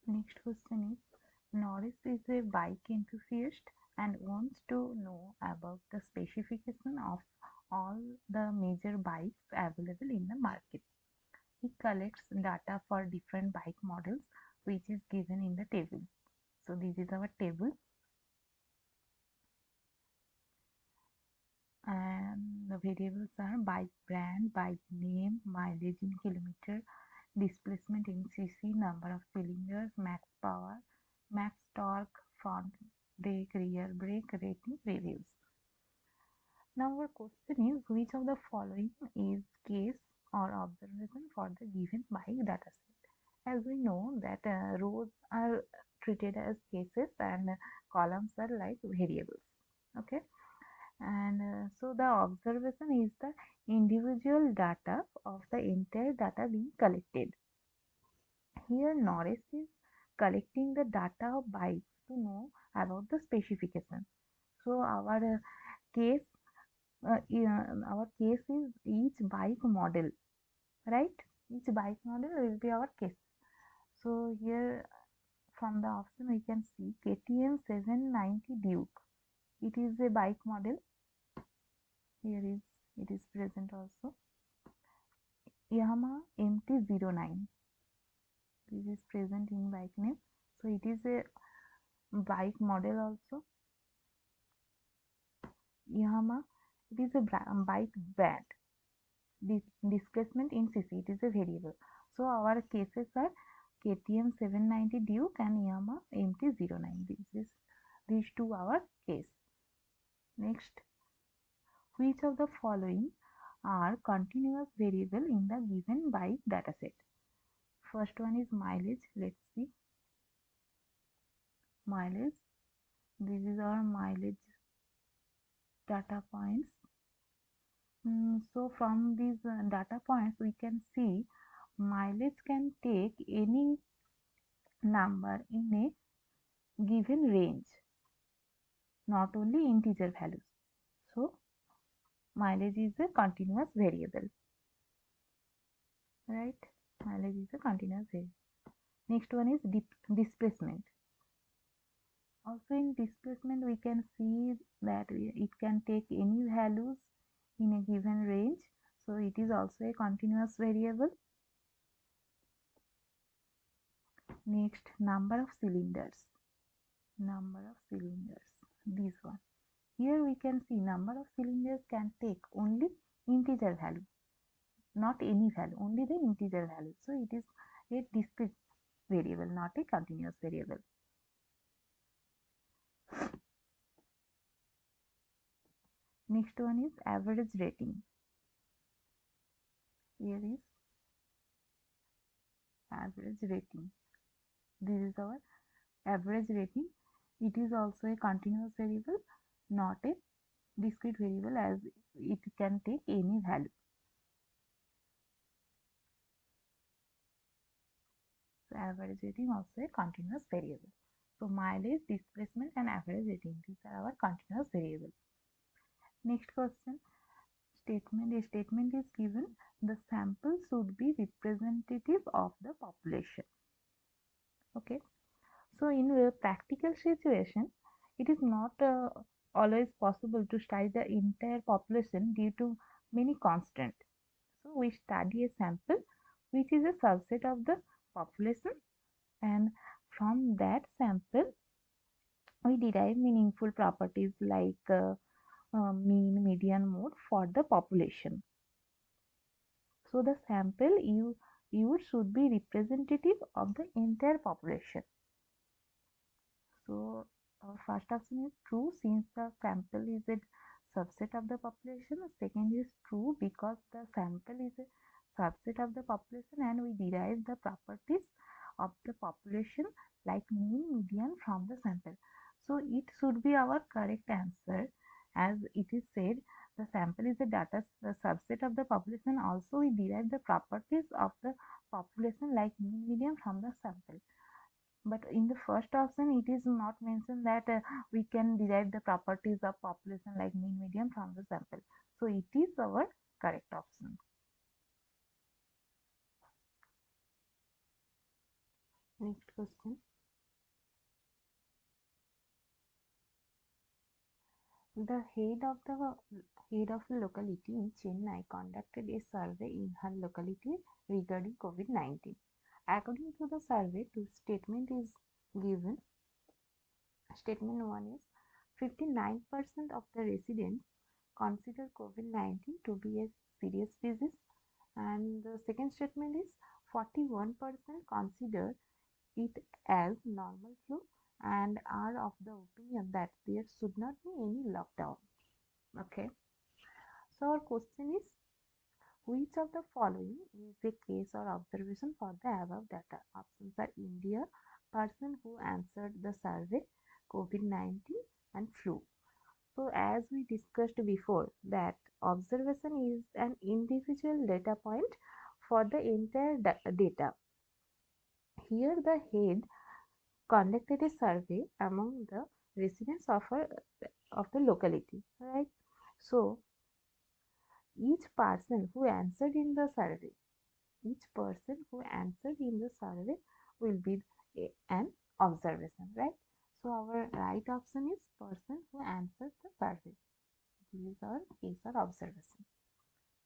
Next question is, Norris is a bike enthusiast and wants to know about the specification of all the major bikes available in the market. He collects data for different bike models which is given in the table. So this is our table, and the variables are bike brand, bike name, mileage in kilometer, displacement in cc, number of cylinders, max power, max torque, front brake, rear brake, rating, reviews. Now our question is, which of the following is case or observation for the given bike dataset? As we know that rows are treated as cases and columns are like variables. Okay, and so the observation is the individual data of the entire data being collected. Here Norris is collecting the data of bikes to know about the specification. So case our case is each bike model, right? Each bike model will be our case. So here from the option we can see KTM 790 Duke. It is a bike model. Here it is present also. Yamaha MT-09. This is present in bike name. So it is a bike model also. Yamaha, it is a bike brand. Displacement in cc, it is a variable. So our cases are KTM 790 Duke and Yamaha MT-09. These two our case. Next, which of the following are continuous variable in the given bike dataset? First one is mileage. Let's see. Mileage. This is our mileage data points. So from these data points we can see mileage can take any number in a given range, not only integer values. So mileage is a continuous variable, right? Mileage is a continuous variable. Next one is displacement. Also in displacement we can see that it can take any values in a given range, so it is also a continuous variable. Next, number of cylinders. This one. Here we can see number of cylinders can take only integer value, not any value, only the integer value. So it is a discrete variable, not a continuous variable. Next one is average rating. Here is average rating. This is our average rating. It is also a continuous variable, not a discrete variable, as it can take any value. So average rating also a continuous variable. So mileage, displacement and average rating, these are our continuous variables. Next question, statement. A statement is given, the sample should be representative of the population. Okay, so in a practical situation it is not always possible to study the entire population due to many constraints. So we study a sample which is a subset of the population, and from that sample we derive meaningful properties like mean, median, mode for the population. So the sample used should be representative of the entire population. So our first option is true since the sample is a subset of the population. Second is true because the sample is a subset of the population and we derive the properties of the population like mean, median from the sample. So it should be our correct answer, as it is said the sample is the subset of the population. Also we derive the properties of the population like mean, median from the sample. But in the first option it is not mentioned that we can derive the properties of population like mean, median from the sample. So it is our correct option. Next question. The head of a locality in Chennai conducted a survey in her locality regarding COVID-19. According to the survey, two statement is given. Statement 1 is 59% of the residents consider COVID-19 to be a serious disease, and the second statement is 41% consider it as normal flu and are of the opinion that there should not be any lockdown. Okay, so our question is, which of the following is a case or observation for the above data? Options are India, person who answered the survey, COVID-19 and flu. So as we discussed before, that observation is an individual data point for the entire data. Here the head conducted a survey among the residents of the locality, right? So each person who answered in the survey, will be an observation, right? So our right option is person who answered the survey. This is our case or observation.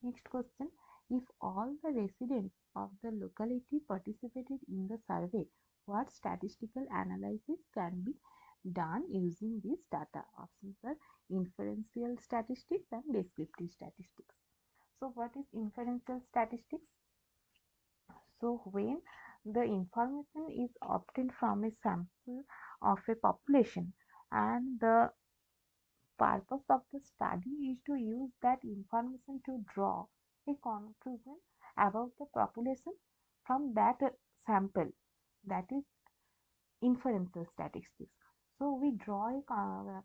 Next question. If all the residents of the locality participated in the survey, what statistical analysis can be done using this data? Options are inferential statistics and descriptive statistics. So what is inferential statistics? So when the information is obtained from a sample of a population and the purpose of the study is to use that information to draw a conclusion about the population from that sample, that is inferential statistics. So we draw a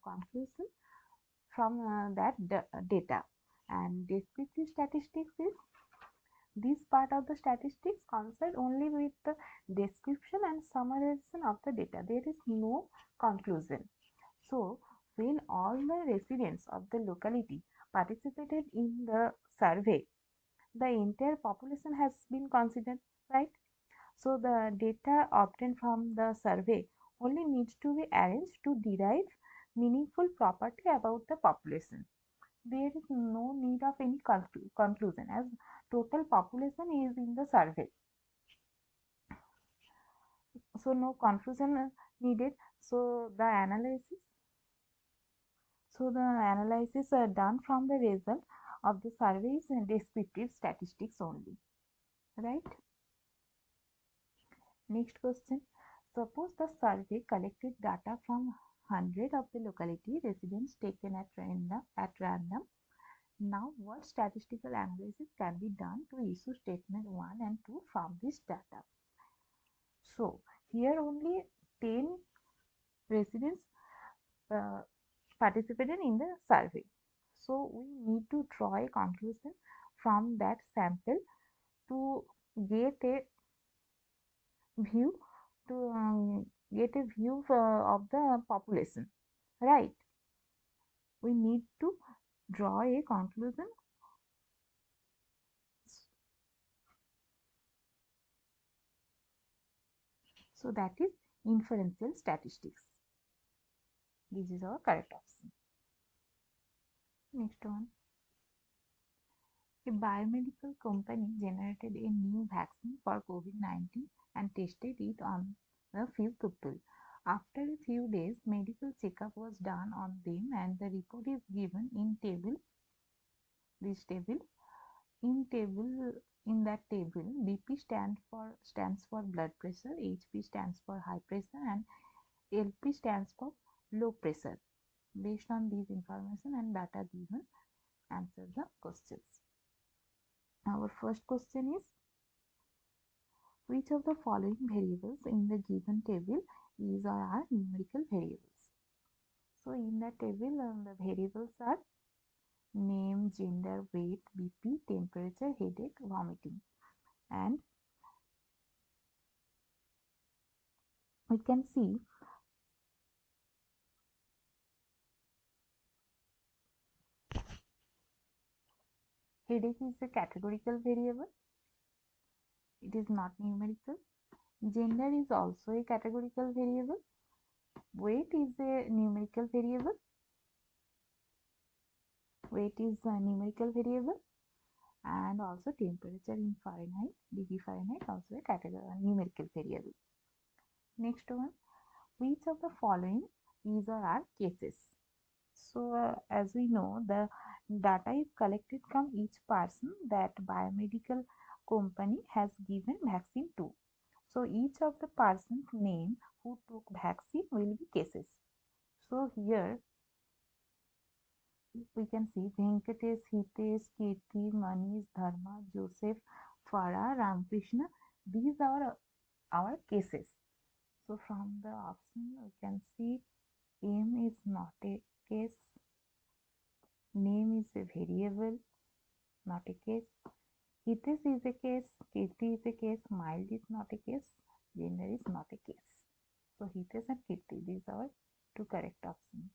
conclusion from that data. And descriptive statistics is this part of the statistics concerned only with the description and summarization of the data. There is no conclusion. So when all the residents of the locality participated in the survey, the entire population has been considered, right? So the data obtained from the survey only needs to be arranged to derive meaningful property about the population. There is no need of any conclusion as total population is in the survey. So no conclusion needed. So the analysis done from the result of the survey is descriptive statistics only, right? Next question. Suppose the survey collected data from 100 of the locality residents taken at random. Now, what statistical analysis can be done to issue statement 1 and 2 from this data? So, here only 10 residents participated in the survey. So, we need to draw a conclusion from that sample to get a view of the population, right? We need to draw a conclusion. So that is inferential statistics. This is our correct option. Next one. A biomedical company generated a new vaccine for COVID-19 and tested it on a few people. After a few days, medical checkup was done on them and the report is given in table. This table. In that table, BP stands for blood pressure, HP stands for high pressure, and LP stands for low pressure. Based on these information and data given, answer the questions. Our first question is, which of the following variables in the given table is or are numerical variables? So in the table, the variables are name, gender, weight, BP, temperature, headache, vomiting, and we can see headache is a categorical variable. It is not numerical. Gender is also a categorical variable. Weight is a numerical variable. Weight is a numerical variable, and also temperature in Fahrenheit, degree Fahrenheit, also a numerical variable. Next one, which of the following is or are cases? So as we know, the data is collected from each person that biomedical company has given vaccine to. So each of the person's name who took vaccine will be cases. So here we can see Venkatesh, Hitesh, Kirti, Manish, Dharma, Joseph, Farah, Ramkrishna. These are our cases. So from the option we can see M is not a case, name is a variable, not a case. Hitesh is a case, Kirti is a case, mild is not a case, gender is not a case. So Hitesh and Kirti, these are two correct options.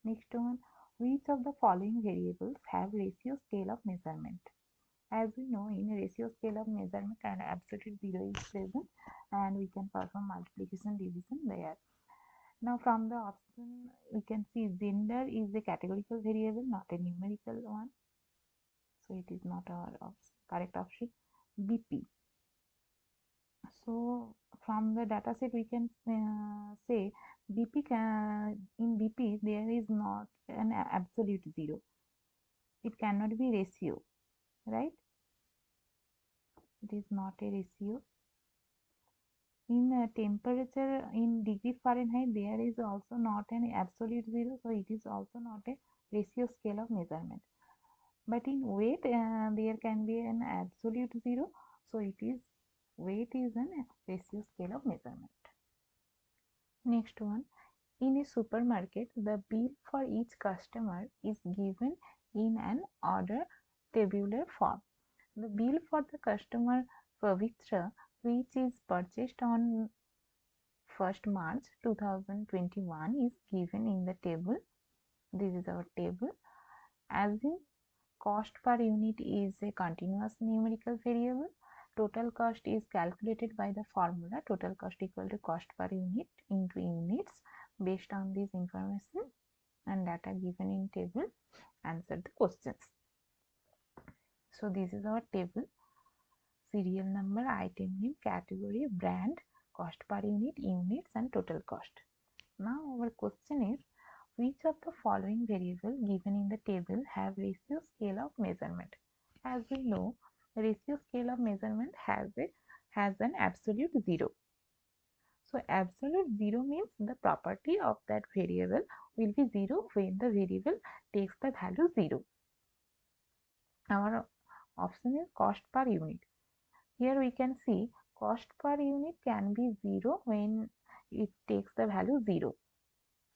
Next one, which of the following variables have ratio scale of measurement? As we know, in a ratio scale of measurement, an absolute zero is present and we can perform multiplication division there. Now from the option we can see gender is a categorical variable, not a numerical one. So it is not our correct option. BP. So from the data set we can say BP in BP there is not an absolute zero. It cannot be ratio, right? It is not a ratio. In temperature in degree Fahrenheit there is also not an absolute zero, so it is also not a ratio scale of measurement. But in weight there can be an absolute zero, so it is weight is an ratio scale of measurement. Next one, in a supermarket the bill for each customer is given in an order tabular form. The bill for the customer Pavitra, which is purchased on 1st March 2021, is given in the table. This is our table. As in cost per unit is a continuous numerical variable. Total cost is calculated by the formula total cost equal to cost per unit into units. Based on this information and data given in table, answer the questions. So this is our table. Serial number, item name, category, brand, cost per unit, units and total cost. Now our question is, which of the following variables given in the table have ratio scale of measurement? As we know, ratio scale of measurement has an absolute zero. So absolute zero means the property of that variable will be zero when the variable takes the value 0. Our option is cost per unit. Here we can see cost per unit can be 0 when it takes the value 0.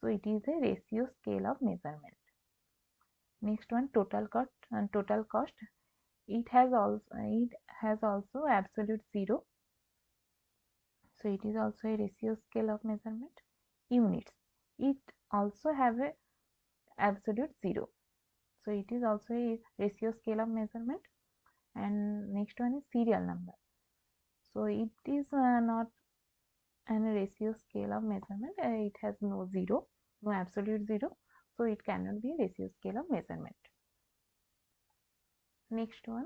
So it is a ratio scale of measurement. Next one, total cost and total cost. It has also absolute 0. So it is also a ratio scale of measurement. Units. It also have a absolute 0. So it is also a ratio scale of measurement. And next one is serial number. So it is not an ratio scale of measurement. It has no zero, no absolute 0. So it cannot be a ratio scale of measurement. Next one,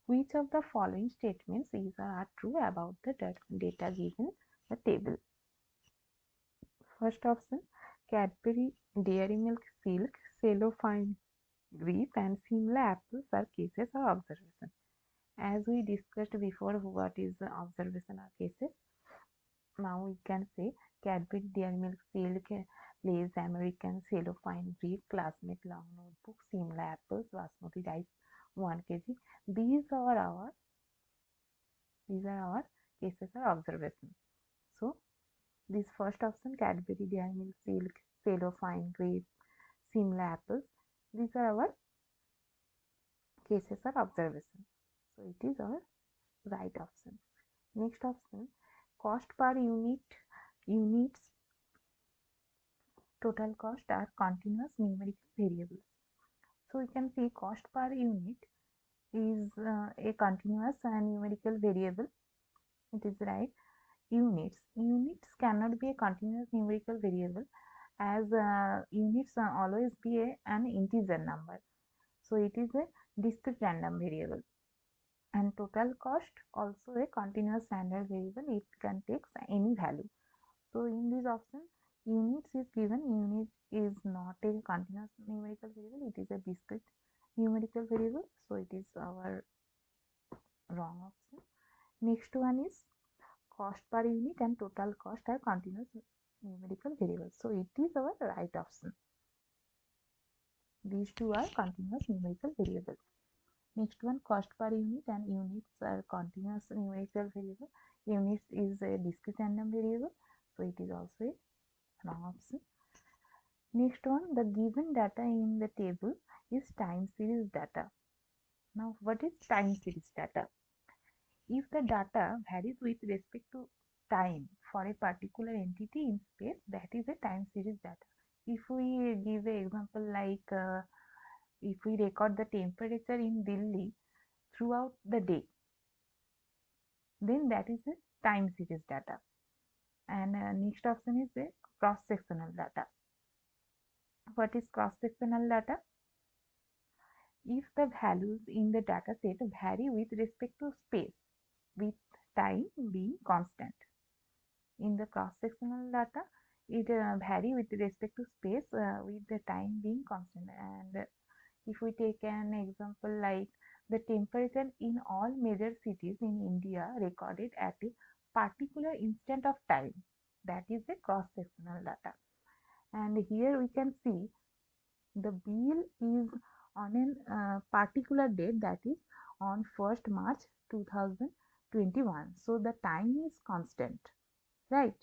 which of the following statements is or are true about the data given the table? First option, Cadbury Dairy Milk Silk, Cellophane Grape and Simla apples are cases or observation. As we discussed before, what is the observation or cases? Now we can say Cadbury Dairy Milk Silk, Lay's American, Cellophane Grape, Classmate Long Notebook, Simla apples, Basmati rice 1 kg. These are our cases or observations. So this first option, Cadbury Dairy Milk Silk, Cellophane Grape, Simla apples, these are our cases or observations. So it is our right option. Next option, cost per units, total cost are continuous numerical variables. So we can see cost per unit is a continuous numerical variable. It is right. Units cannot be a continuous numerical variable, as units always be an integer number. So it is a discrete random variable. And total cost also a continuous standard variable. It can take any value. So in this option, units is given. Unit is not a continuous numerical variable. It is a discrete numerical variable. So it is our wrong option. Next one is cost per unit and total cost are continuous numerical variables. So it is our right option. These two are continuous numerical variables. Next one, cost per unit and units are continuous numerical variable. Units is a discrete random variable. So it is also a wrong option. Next one, the given data in the table is time series data. Now what is time series data? If the data varies with respect to time for a particular entity in space, that is a time series data. If we give an example like if we record the temperature in Delhi throughout the day, then that is a time series data. And next option is the cross-sectional data. What is cross-sectional data? If the values in the data set vary with respect to space, with time being constant. In the cross-sectional data, it vary with respect to space with the time being constant. And if we take an example like the temperature in all major cities in India recorded at a particular instant of time, that is the cross-sectional data. And here we can see the bill is on a particular date, that is on 1st March 2021. So the time is constant, right?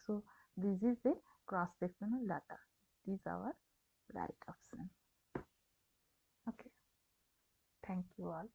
So this is the cross-sectional data. This is our right option. Okay. Thank you all.